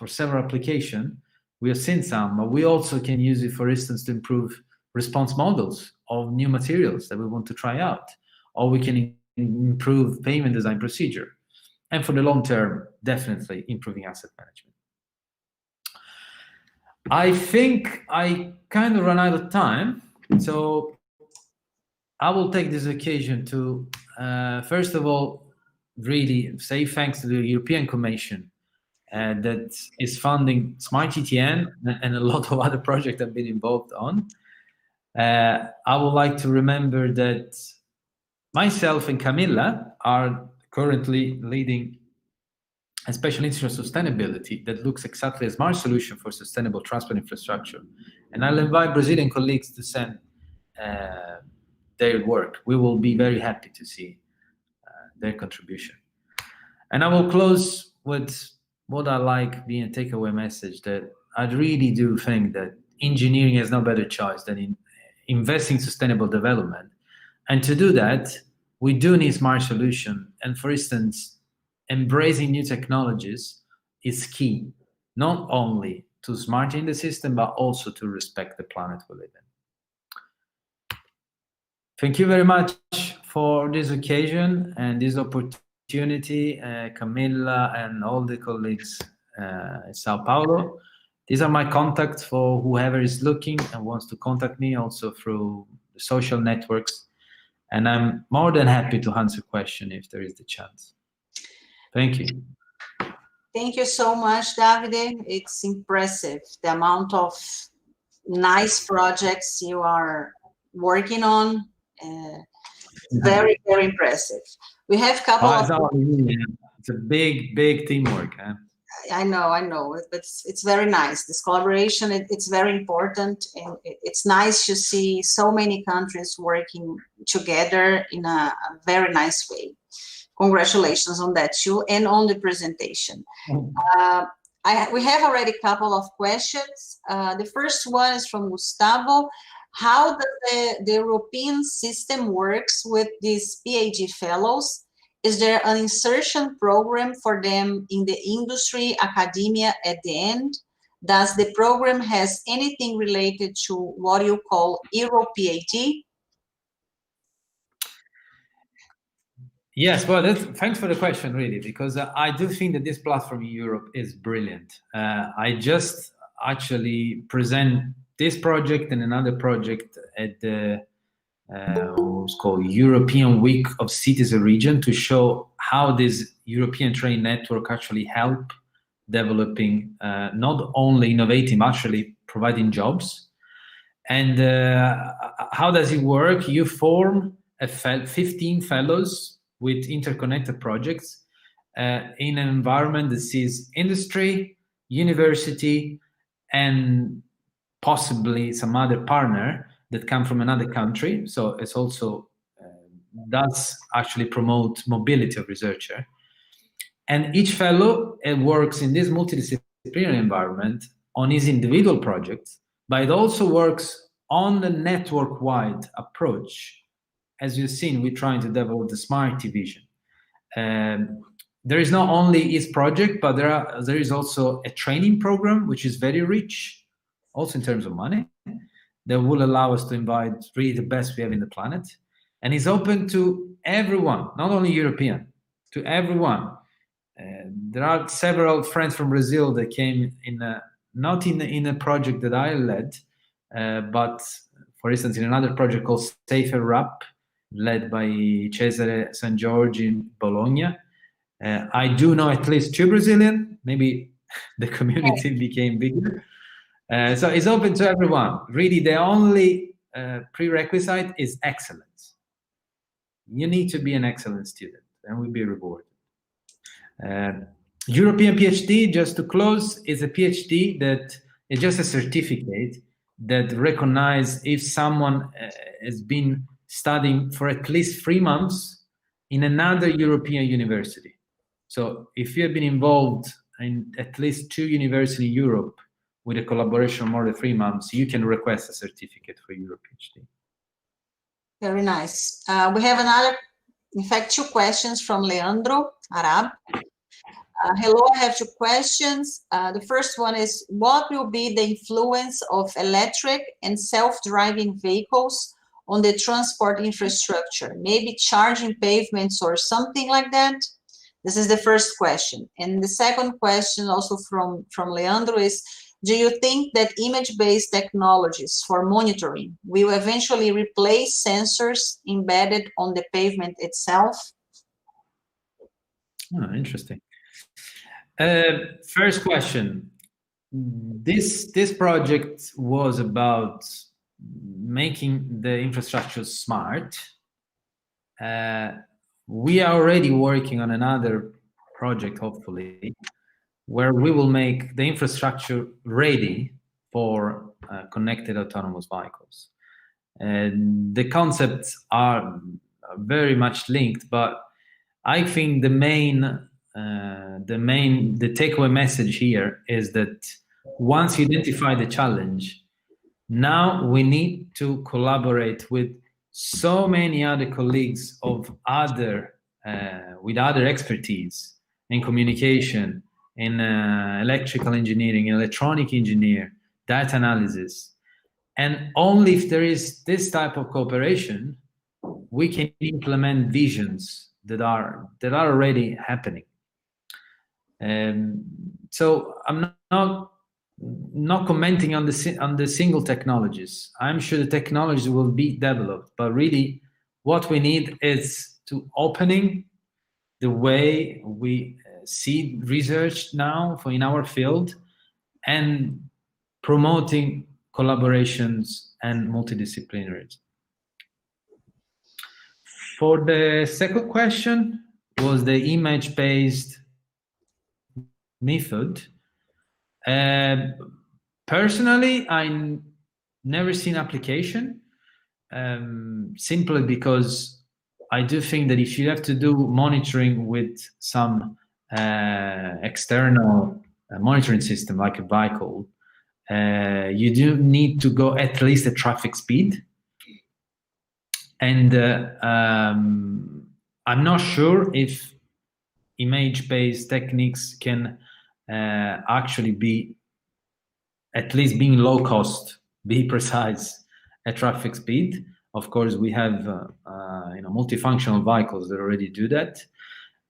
applications. We have seen some, but we also can use it, for instance, to improve response models of new materials that we want to try out, or we can improve payment design procedure. And for the long term, definitely improving asset management. I think I kind of run out of time, so I will take this occasion to, first of all, really say thanks to the European Commission that is funding SMARTI and a lot of other projects I've been involved on. I would like to remember that myself and Camilla are currently leading a special institute of sustainability that looks exactly at smart solution for sustainable transport infrastructure. And I'll invite Brazilian colleagues to send their work. We will be very happy to see their contribution. And I will close with what I like being a takeaway message, that I really do think that engineering has no better choice than in investing in sustainable development. And to do that, we do need smart solution. And for instance, embracing new technologies is key, not only to smarten the system, but also to respect the planet we live in. Thank you very much for this occasion and this opportunity, Camilla and all the colleagues in Sao Paulo. These are my contacts for whoever is looking and wants to contact me, also through the social networks. And I'm more than happy to answer questions if there is the chance. Thank you. Thank you so much, Davide. It's impressive, the amount of nice projects you are working on. Very, very impressive. We have a couple of... It's a big teamwork. Huh? I know, but it's very nice. This collaboration, it's very important, and it's nice to see so many countries working together in a very nice way. Congratulations on that too, and on the presentation. We have already a couple of questions. The first one is from Gustavo. How does the European system works with these PhD fellows? Is there an insertion program for them in the industry, academia at the end? Does the program has anything related to what you call Euro PhD? Yes, well, thanks for the question, really, because I do think that this platform in Europe is brilliant. I just actually present this project and another project at the what's called European Week of Cities and Region, to show how this European train network actually help developing, not only innovating, actually providing jobs. And how does it work? You form 15 fellows with interconnected projects in an environment that sees industry, university, and possibly some other partner that come from another country. So it's also does actually promote mobility of researcher. And each fellow works in this multidisciplinary environment on his individual projects, but it also works on the network-wide approach. As you've seen, we're trying to develop the SMARTI vision. There is not only his project, but there is also a training program, which is very rich, also in terms of money, that will allow us to invite really the best we have in the planet. And it's open to everyone, not only European, to everyone. There are several friends from Brazil that came not in a project that I led, but for instance, in another project called Safer Rap, led by Cesare San Giorgio in Bologna. I do know at least 2 Brazilian, maybe the community became bigger. So it's open to everyone. Really, the only prerequisite is excellence. You need to be an excellent student and will be rewarded. European PhD, just to close, is a PhD that is just a certificate that recognizes if someone has been studying for at least 3 months in another European university. So if you have been involved in at least 2 universities in Europe with a collaboration of more than 3 months, you can request a certificate for your PhD. Very nice. We have another, in fact, 2 questions from Leandro Arab. Hello, I have 2 questions. The first one is, what will be the influence of electric and self-driving vehicles on the transport infrastructure? Maybe charging pavements or something like that? This is the first question. And the second question, also from Leandro, is, do you think that image-based technologies for monitoring will eventually replace sensors embedded on the pavement itself? Oh, interesting. First question. This project was about making the infrastructure smart. We are already working on another project, hopefully, where we will make the infrastructure ready for connected autonomous vehicles. And the concepts are very much linked, but I think the main the takeaway message here is that once you identify the challenge, now we need to collaborate with so many other colleagues of other with other expertise in communication, in electrical engineering, in electronic engineer, data analysis. And only if there is this type of cooperation, we can implement visions that are already happening. So I'm not commenting on the single technologies. I'm sure the technologies will be developed, but really what we need is to opening the way we see research now in our field and promoting collaborations and multidisciplinaries. For the second question was the image-based method. Personally, I never seen application, simply because I do think that if you have to do monitoring with some external monitoring system like a vehicle, you do need to go at least at traffic speed. And I'm not sure if image-based techniques can actually be, at least being low cost, be precise at traffic speed. Of course, we have multifunctional vehicles that already do that.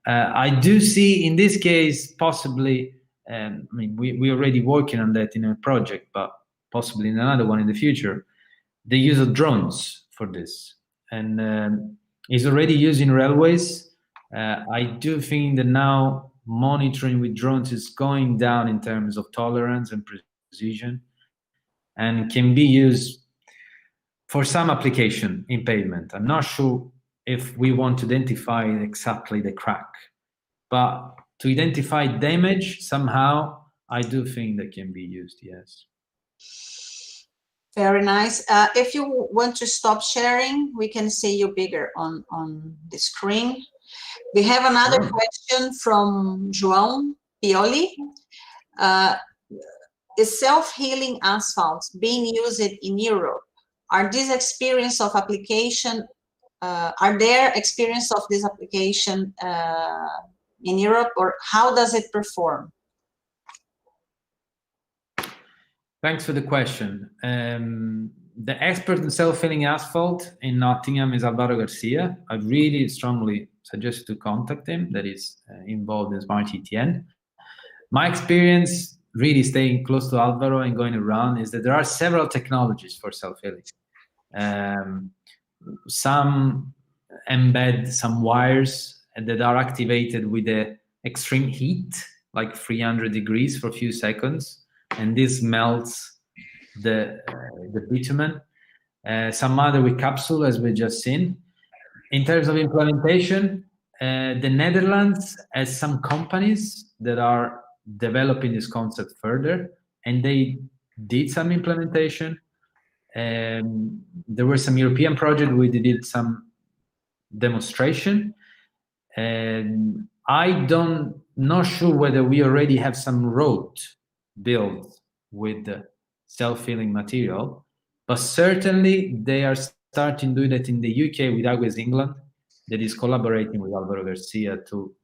I do see in this case possibly, we're already working on that in a project, but possibly in another one in the future, the use of drones for this. And is already used in railways. I do think that now monitoring with drones is going down in terms of tolerance and precision, and can be used for some application in pavement. I'm not sure if we want to identify exactly the crack, but to identify damage somehow, I do think that can be used, yes. Very nice. If you want to stop sharing, we can see you bigger on the screen. We have another question from João Pioli. Is self-healing asphalt being used in Europe? Are there experience of this application in Europe, or how does it perform? Thanks for the question. The expert in self-healing asphalt in Nottingham is Alvaro Garcia. I really strongly suggest to contact him, that is involved in SMARTI ETN. My experience, really staying close to Alvaro and going around, is that there are several technologies for self-healing. Some embed some wires that are activated with the extreme heat, like 300 degrees for a few seconds, and this melts the bitumen. Some other with capsule, as we just seen. In terms of implementation, the Netherlands has some companies that are developing this concept further, and they did some implementation. There were some European projects where they did some demonstration, and not sure whether we already have some road built with the self-healing material, but certainly they are starting to do that in the UK with Aguas England, that is collaborating with Alvaro Garcia to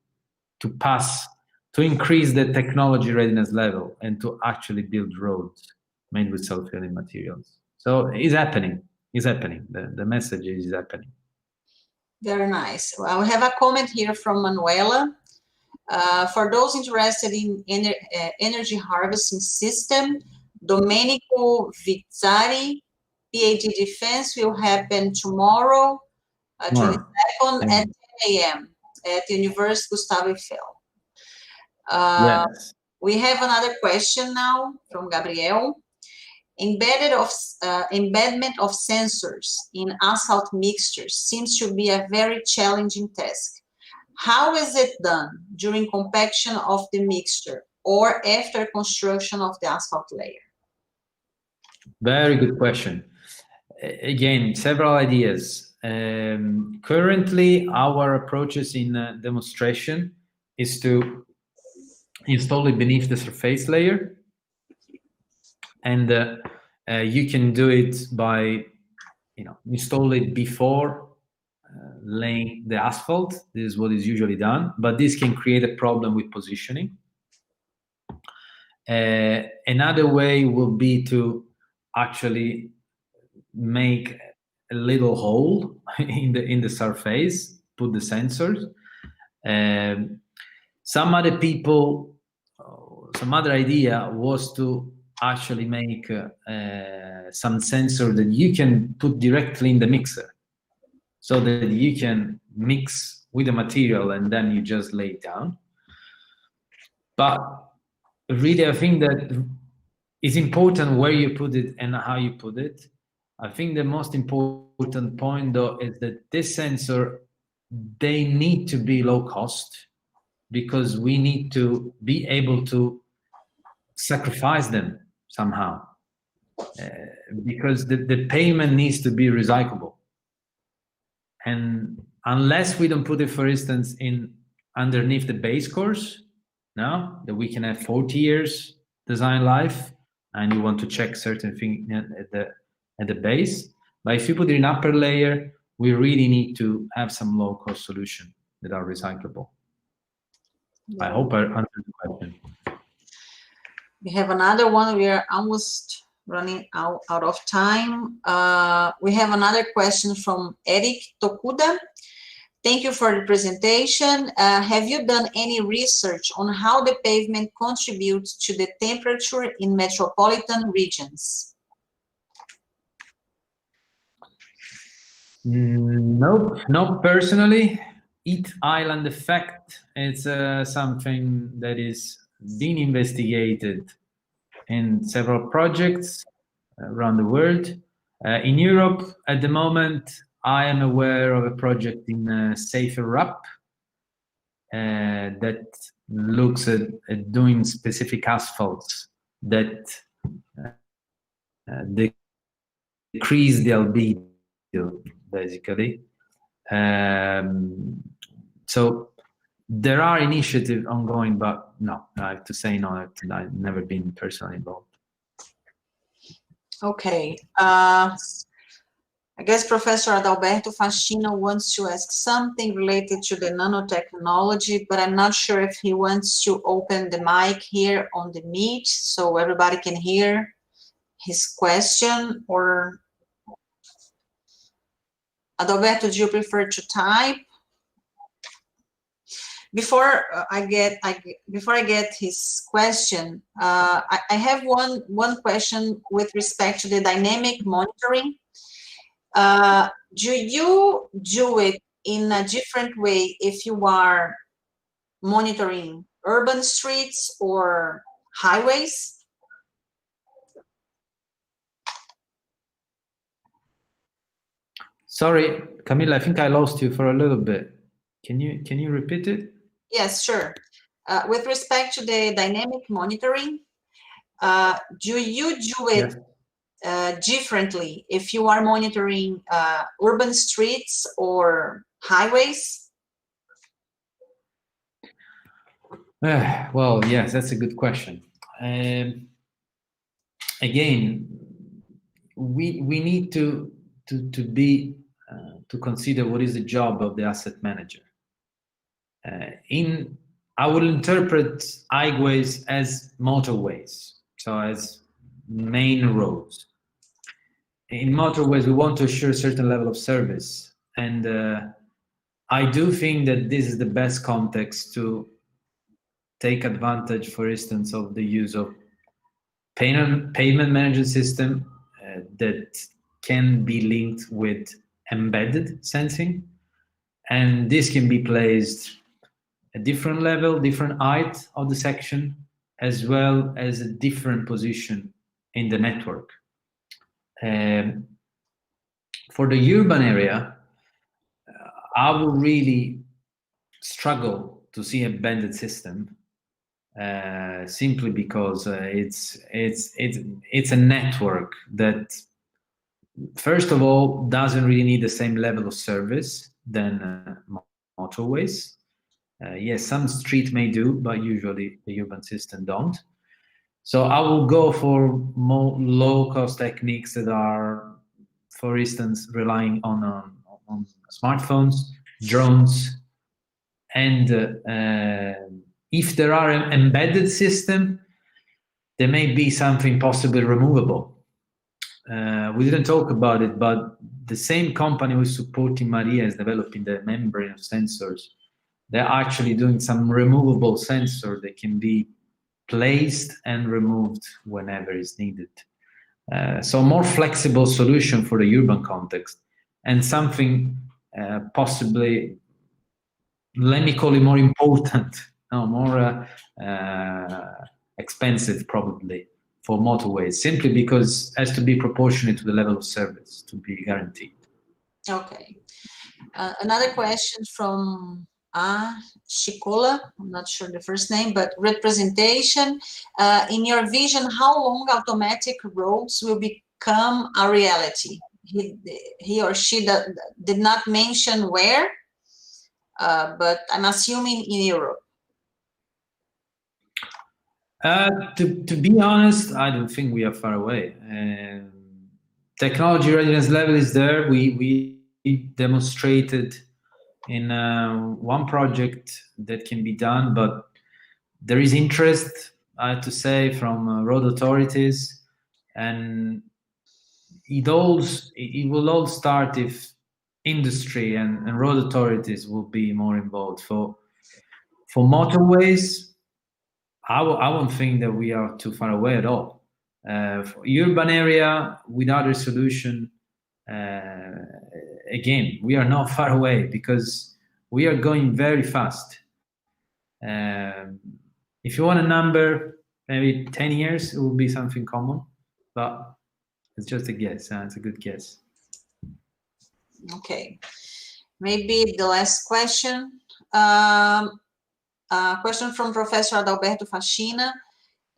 increase the technology readiness level and to actually build roads made with self-healing materials. So it's happening. It's happening. The message is happening. Very nice. Well, we have a comment here from Manuela. For those interested in energy harvesting system, Domenico Vizzari, PhD Defense, will happen tomorrow, 22nd at 10 a.m. at the University Gustavo Eiffel. Yes. We have another question now from Gabriel. Embedment of sensors in asphalt mixtures seems to be a very challenging task. How is it done during compaction of the mixture or after construction of the asphalt layer? Very good question. Again, several ideas. Currently, our approaches in demonstration is to install it beneath the surface layer, and you can do it by install it before laying the asphalt. This is what is usually done, but this can create a problem with positioning. Another way will be to actually make a little hole in the surface, put the sensors. Some other people, some other idea was to actually make some sensor that you can put directly in the mixer, so that you can mix with the material and then you just lay it down. But really, I think that it's important where you put it and how you put it. I think the most important point, though, is that this sensor, they need to be low cost, because we need to be able to sacrifice them somehow, because the pavement needs to be recyclable. And unless we don't put it, for instance, in underneath the base course, now that we can have 40 years design life, and you want to check certain things at the base. But if you put it in upper layer, we really need to have some low cost solution that are recyclable. I hope I answered the question. We have another one. We are almost running out of time. We have another question from Eric Tokuda. Thank you for the presentation. Have you done any research on how the pavement contributes to the temperature in metropolitan regions? Nope, not personally. Heat island effect, it's something that is being investigated in several projects around the world. In Europe, at the moment, I am aware of a project in Safer Rap that looks at doing specific asphalts that decrease the albedo, basically. So there are initiatives ongoing, but no, I have to say no, I've never been personally involved. Okay. I guess Professor Adalberto Faxina wants to ask something related to the nanotechnology, but I'm not sure if he wants to open the mic here on the Meet so everybody can hear his question, or Adalberto, do you prefer to type? Before I get his question, I have one question with respect to the dynamic monitoring. Do you do it in a different way if you are monitoring urban streets or highways? Sorry, Camila, I think I lost you for a little bit. Can you repeat it? Yes, sure. With respect to the dynamic monitoring, do you do it differently if you are monitoring urban streets or highways? Well, yes, that's a good question. Again, we need to consider what is the job of the asset manager. I will interpret highways as motorways, so as main roads. In motorways, we want to assure a certain level of service, and I do think that this is the best context to take advantage, for instance, of the use of pavement management system that can be linked with embedded sensing, and this can be placed a different level, different height of the section, as well as a different position in the network. For the urban area, I will really struggle to see a embedded system, simply because it's a network that, first of all, doesn't really need the same level of service than motorways. Yes, some street may do, but usually the urban system don't. So I will go for more low-cost techniques that are, for instance, relying on smartphones, drones, and if there are an embedded system, there may be something possibly removable. We didn't talk about it, but the same company who's supporting Maria is developing the membrane of sensors. They're actually doing some removable sensor that can be placed and removed whenever is needed. So more flexible solution for the urban context, and something possibly, let me call it more important, more expensive probably for motorways, simply because it has to be proportionate to the level of service to be guaranteed. Okay. Another question from Shikola, I'm not sure the first name, but representation. In your vision, how long automatic roads will become a reality? He or she did not mention where, but I'm assuming in Europe. To be honest, I don't think we are far away. Technology readiness level is there. We demonstrated in one project that can be done, but there is interest, I have to say, from road authorities, and it will all start if industry and road authorities will be more involved. For motorways, I won't think that we are too far away at all. For urban area, with other solution, again, we are not far away because we are going very fast. If you want a number, maybe 10 years, it will be something common, but it's just a guess. It's a good guess. Okay, maybe the last question. Question from Professor Adalberto Fascina.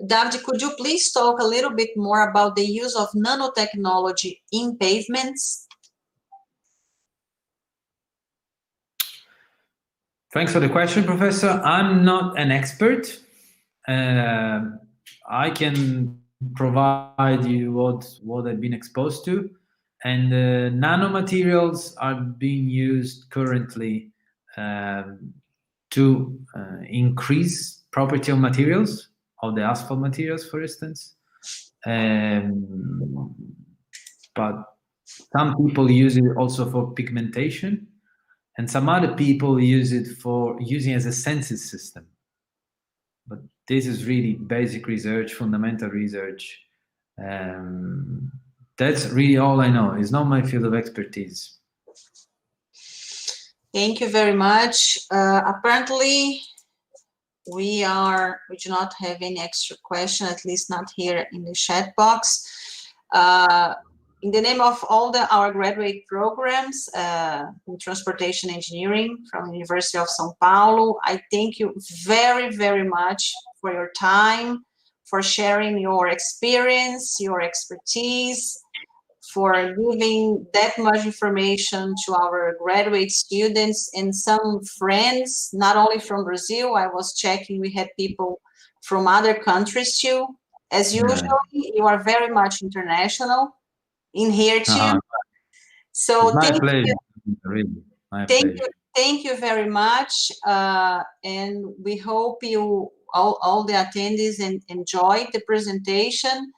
Davide, could you please talk a little bit more about the use of nanotechnology in pavements? Thanks for the question, Professor. I'm not an expert. I can provide you what I've been exposed to. And nanomaterials are being used currently to increase property of materials, of the asphalt materials, for instance. But some people use it also for pigmentation, and some other people use it for using as a census system. But this is really basic research, fundamental research. That's really all I know. It's not my field of expertise. Thank you very much. Apparently, we do not have any extra question, at least not here in the chat box. In the name of all our graduate programs in transportation engineering from the University of São Paulo, I thank you very, very much for your time, for sharing your experience, your expertise, for giving that much information to our graduate students and some friends, not only from Brazil. I was checking, we had people from other countries too. As usual, you are very much international in here too. So my pleasure. Really, my pleasure. Thank you very much. And we hope you, all the attendees, enjoyed the presentation.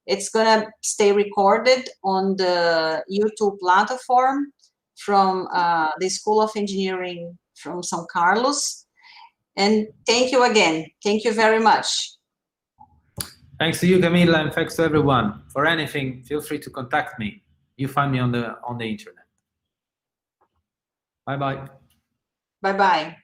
It's gonna stay recorded on the YouTube platform from the School of Engineering from São Carlos. And thank you again. Thank you very much. Thanks to you, Camila, and thanks to everyone. For anything, feel free to contact me. You find me on the internet. Bye-bye. Bye-bye.